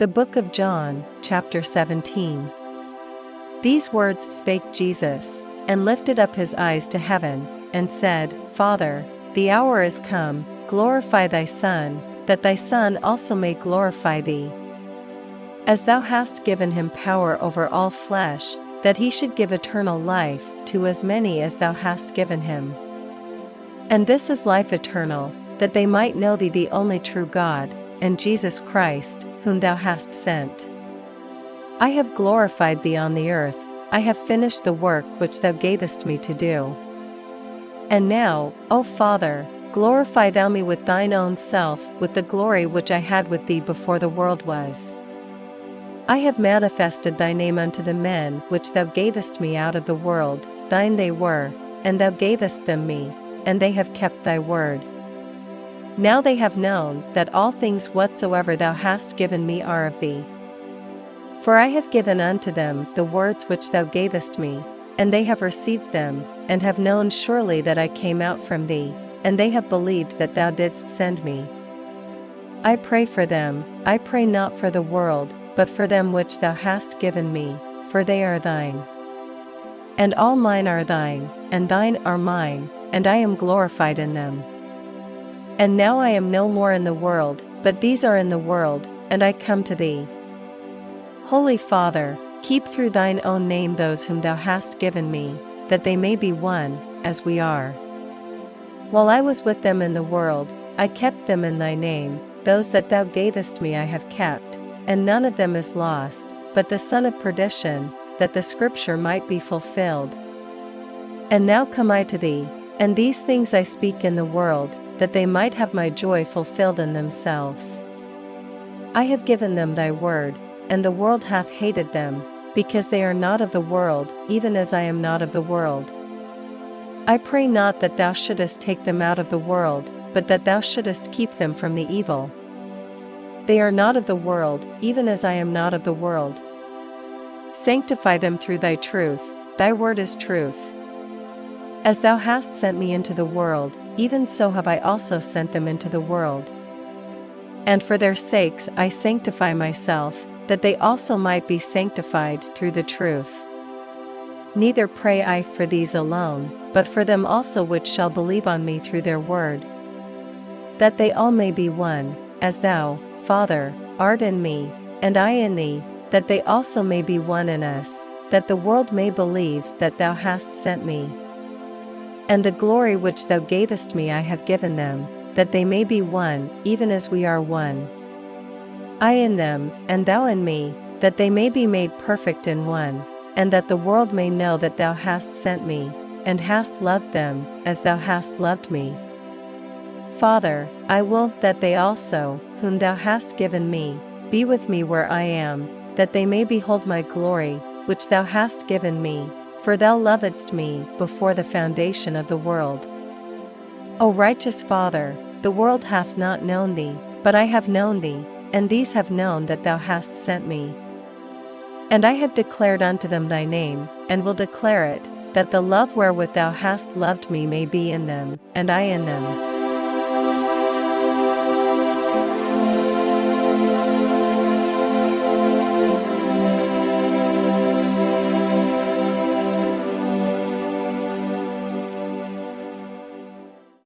The Book of John, chapter 17. These words spake Jesus, and lifted up his eyes to heaven, and said, Father, the hour is come, glorify thy Son, that thy Son also may glorify thee. As thou hast given him power over all flesh, that he should give eternal life to as many as thou hast given him. And this is life eternal, that they might know thee the only true God, and Jesus Christ, whom thou hast sent. I have glorified thee on the earth, I have finished the work which thou gavest me to do. And now, O Father, glorify thou me with thine own self, with the glory which I had with thee before the world was. I have manifested thy name unto the men which thou gavest me out of the world, thine they were, and thou gavest them me, and they have kept thy word. Now they have known that all things whatsoever thou hast given me are of thee. For I have given unto them the words which thou gavest me, and they have received them, and have known surely that I came out from thee, and they have believed that thou didst send me. I pray for them, I pray not for the world, but for them which thou hast given me, for they are thine. And all mine are thine, and thine are mine, and I am glorified in them. And now I am no more in the world, but these are in the world, and I come to thee. Holy Father, keep through thine own name those whom thou hast given me, that they may be one, as we are. While I was with them in the world, I kept them in thy name, those that thou gavest me I have kept, and none of them is lost, but the son of perdition, that the scripture might be fulfilled. And now come I to thee, and these things I speak in the world, that they might have my joy fulfilled in themselves. I have given them thy word, and the world hath hated them, because they are not of the world, even as I am not of the world. I pray not that thou shouldest take them out of the world, but that thou shouldest keep them from the evil. They are not of the world, even as I am not of the world. Sanctify them through thy truth, thy word is truth. As thou hast sent me into the world, even so have I also sent them into the world. And for their sakes I sanctify myself, that they also might be sanctified through the truth. Neither pray I for these alone, but for them also which shall believe on me through their word. That they all may be one, as thou, Father, art in me, and I in thee, that they also may be one in us, that the world may believe that thou hast sent me. And the glory which thou gavest me I have given them, that they may be one, even as we are one. I in them, and thou in me, that they may be made perfect in one, and that the world may know that thou hast sent me, and hast loved them, as thou hast loved me. Father, I will that they also, whom thou hast given me, be with me where I am, that they may behold my glory, which thou hast given me, for thou lovedst me before the foundation of the world. O righteous Father, the world hath not known thee, but I have known thee, and these have known that thou hast sent me. And I have declared unto them thy name, and will declare it, that the love wherewith thou hast loved me may be in them, and I in them.